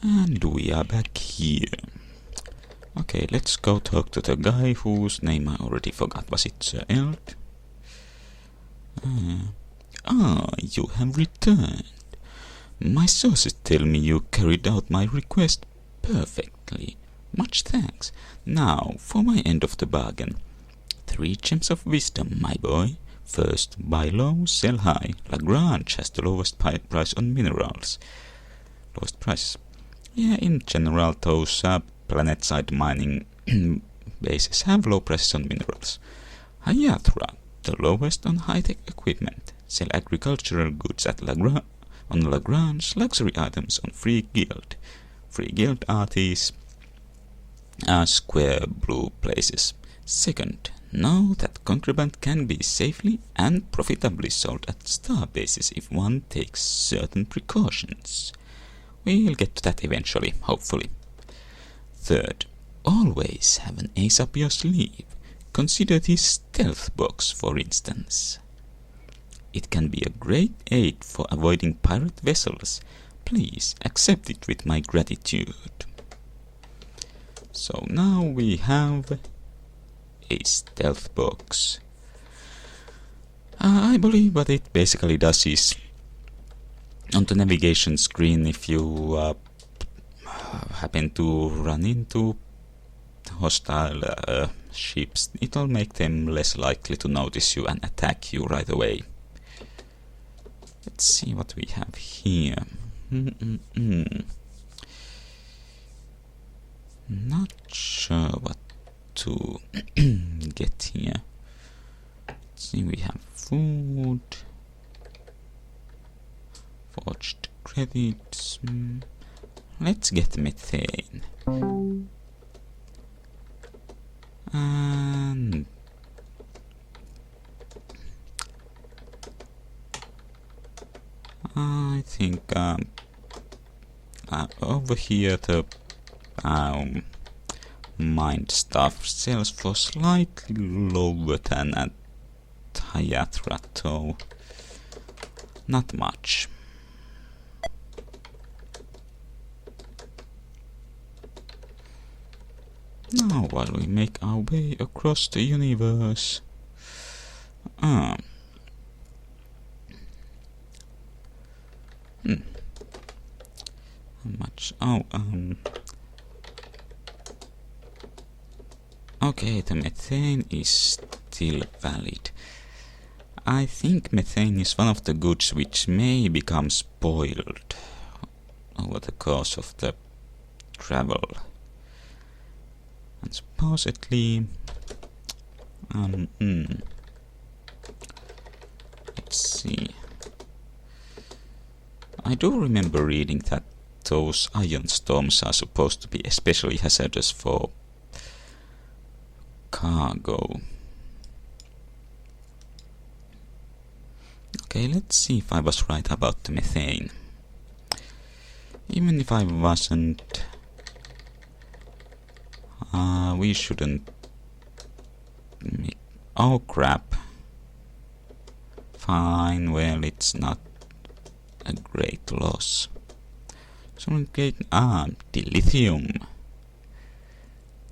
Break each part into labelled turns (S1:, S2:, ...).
S1: And we are back here. Okay, let's go talk to the guy whose name I already forgot. Was it Sir Eld? You have returned. My sources tell me you carried out my request perfectly. Much thanks. Now, for my end of the bargain. 3 gems of wisdom, my boy. First, buy low, sell high. Lagrange has the lowest price on minerals. Lowest price. Yeah, in general, those planet-side mining bases have low prices on minerals. Hayatra, the lowest on high-tech equipment. Sell agricultural goods at on Lagrange, luxury items on Free Guild. Free Guild are these square blue places. Second, know that contraband can be safely and profitably sold at star bases if one takes certain precautions. We'll get to that eventually, hopefully. Third, always have an ace up your sleeve. Consider this stealth box, for instance. It can be a great aid for avoiding pirate vessels. Please accept it with my gratitude. So now we have a stealth box. I believe what it basically does is, on the navigation screen, if you happen to run into hostile ships, it'll make them less likely to notice you and attack you right away. Let's see what we have here. Not sure what to get here. Let's see, we have food, forged credits. Let's get methane. And I think over here the mined stuff sells for slightly lower than at Hayatra, though not much. Now, while we make our way across the universe, how much? Okay, the methane is still valid. I think methane is one of the goods which may become spoiled over the course of the travel. And supposedly, let's see. I do remember reading that those ion storms are supposed to be especially hazardous for cargo. Okay, let's see if I was right about the methane. Even if I wasn't, we shouldn't make... Oh crap. Fine, well, it's not a great loss. Solid great... dilithium.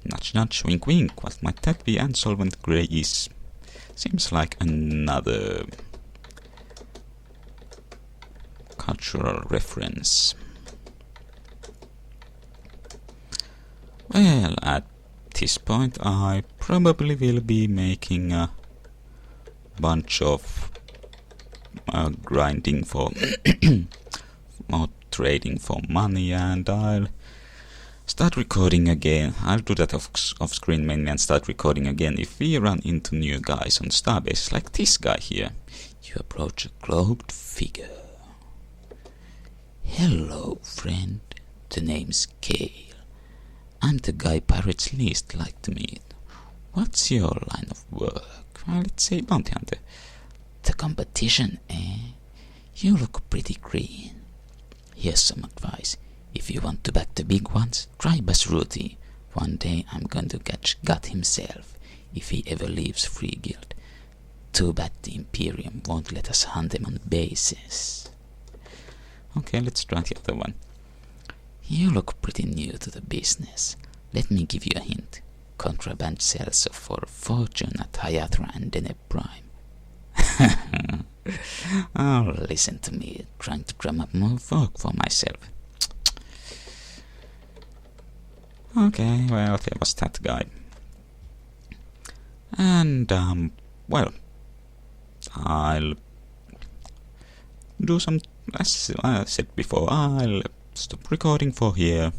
S1: Nudge nudge, wink wink, what might that be? And solvent grey is... Seems like another cultural reference. Well, at this point I probably will be making a bunch of grinding for or trading for money, and I'll start recording again. I'll do that off screen mainly and start recording again if we run into new guys on starbase like this guy here. You approach a cloaked figure. Hello, friend. The name's Kale. I'm the guy pirates least like to meet. What's your line of work? Well, let's say bounty hunter. The competition, eh? You look pretty green. Here's some advice. If you want to back the big ones, try Basruti. One day I'm going to catch God himself, if he ever leaves Free Guild. Too bad the Imperium won't let us hunt him on bases. Okay, let's try the other one. You look pretty new to the business. Let me give you a hint. Contraband sells for a fortune at Hayatra and Deneb Prime. Oh, listen to me, trying to drum up more work for myself. Okay, well, there was that guy. And, well, I'll do some, as I said before, I'll stop recording for here.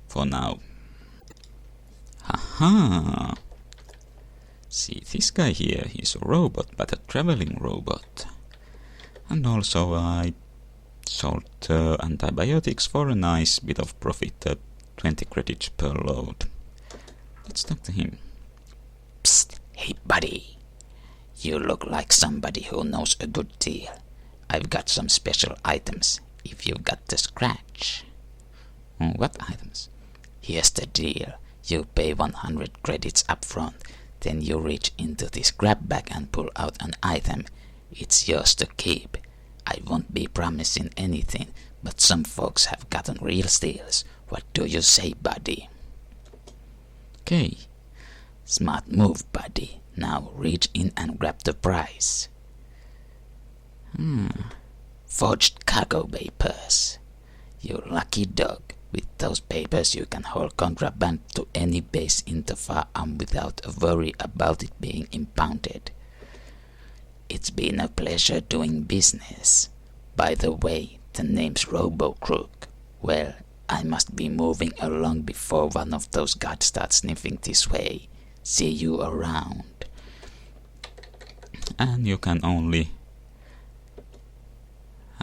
S1: For now. Haha! See, this guy here, he's a robot, but a traveling robot. And also I sold antibiotics for a nice bit of profit at 20 credits per load. Let's talk to him.
S2: Psst, hey buddy. You look like somebody who knows a good deal. I've got some special items, if you've got the scratch.
S1: What items?
S2: Here's the deal. You pay 100 credits up front, then you reach into this grab bag and pull out an item. It's yours to keep. I won't be promising anything, but some folks have gotten real steals. What do you say, buddy?
S1: Okay.
S2: Smart move, buddy. Now reach in and grab the prize. Forged cargo papers. You lucky dog. With those papers you can haul contraband to any base in the Far Arm without a worry about it being impounded. It's been a pleasure doing business. By the way, the name's Robo-Crook. Well, I must be moving along before one of those guards starts sniffing this way. See you around.
S1: And you can only...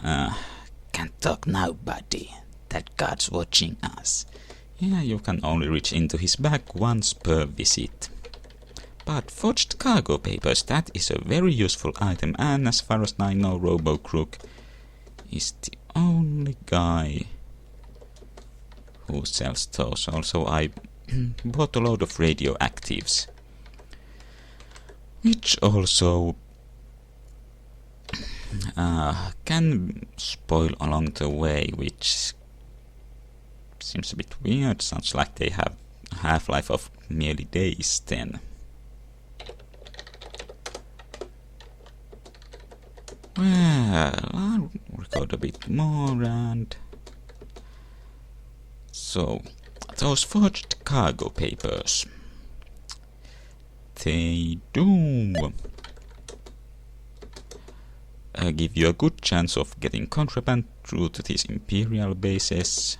S2: Can't talk now, buddy. That guard's watching us.
S1: Yeah, you can only reach into his bag once per visit. But forged cargo papers, that is a very useful item, and as far as I know, Robo-Crook is the only guy who sells those. Also, I bought a load of radioactives, which also can spoil along the way, which seems a bit weird. Sounds like they have a half-life of merely days then. Well, I'll record a bit more and... So, those forged cargo papers, they do give you a good chance of getting contraband through to these imperial bases.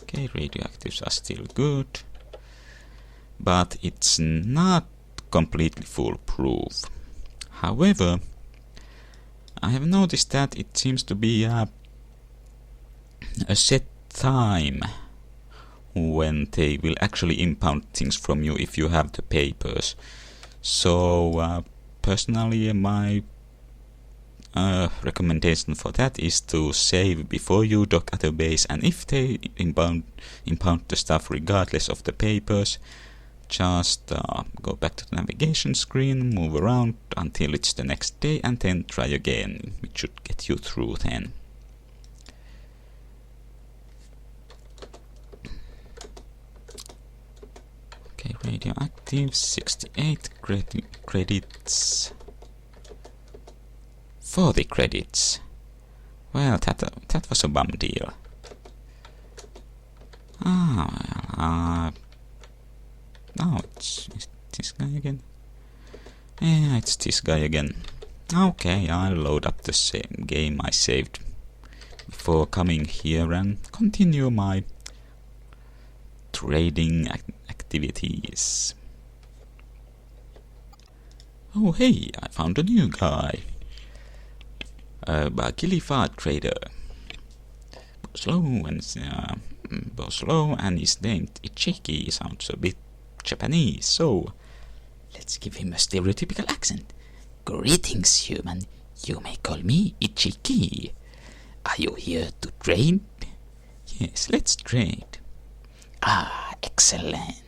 S1: Okay, radioactives are still good, but it's not completely foolproof. However, I have noticed that it seems to be a set time when they will actually impound things from you if you have the papers. So, personally, my recommendation for that is to save before you dock at a base, and if they impound the stuff regardless of the papers, just go back to the navigation screen, move around until it's the next day, and then try again, which should get you through then. Okay, radioactive, 68 credits. 40 credits. Well, that was a bum deal. No, it's this guy again. Yeah, it's this guy again. Okay, I'll load up the same game I saved before coming here and continue my trading activities. Oh hey, I found a new guy. Bakilifat trader. Slow and he's named Ichiki. Sounds a bit Japanese, so let's give him a stereotypical accent.
S2: Greetings, human. You may call me Ichiki. Are you here to trade?
S1: Yes, let's trade.
S2: Ah, excellent.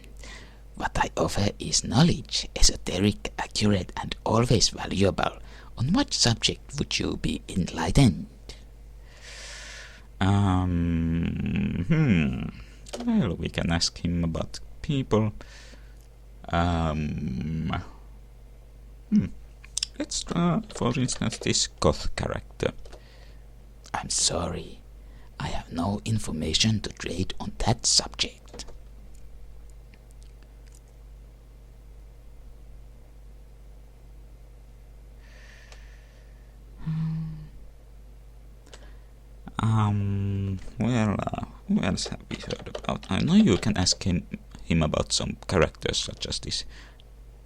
S2: What I offer is knowledge, esoteric, accurate, and always valuable. On what subject would you be enlightened?
S1: Well, we can ask him about people. Let's try, for instance, this goth character.
S2: I'm sorry, I have no information to trade on that subject.
S1: Well, who else have we heard about? I know you can ask him about some characters such as this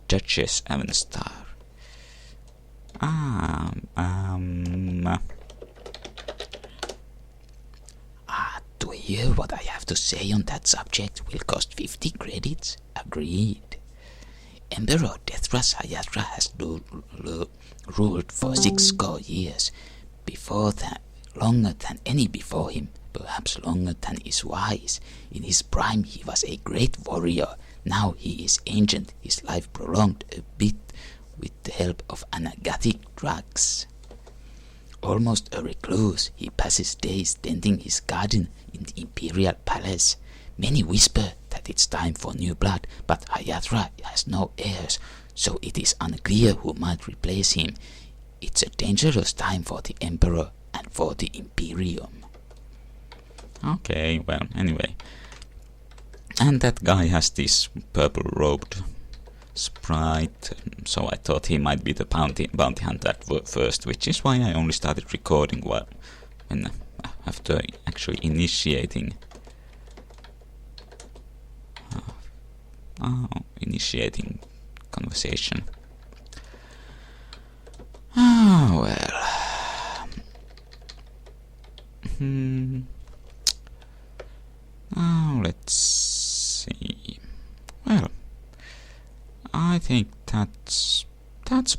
S1: Duchess Avenstar.
S2: To hear what I have to say on that subject will cost 50 credits. Agreed. Emperor Dethras Hayatra has ruled for 6 score years. Before that, longer than any before him, perhaps longer than is wise. In his prime he was a great warrior. Now he is ancient, his life prolonged a bit with the help of anagastic drugs. Almost a recluse, he passes days tending his garden in the imperial palace. Many whisper that it's time for new blood, but Hayatra has no heirs, so it is unclear who might replace him. It's a dangerous time for the emperor and for the imperium.
S1: Okay, well, anyway. And that guy has this purple-robed sprite, so I thought he might be the bounty hunter at first, which is why I only started recording after actually initiating conversation. Let's see. Well, I think that's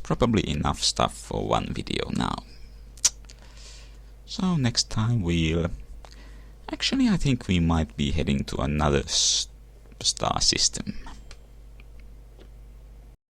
S1: probably enough stuff for one video now. So next time I think we might be heading to another star system.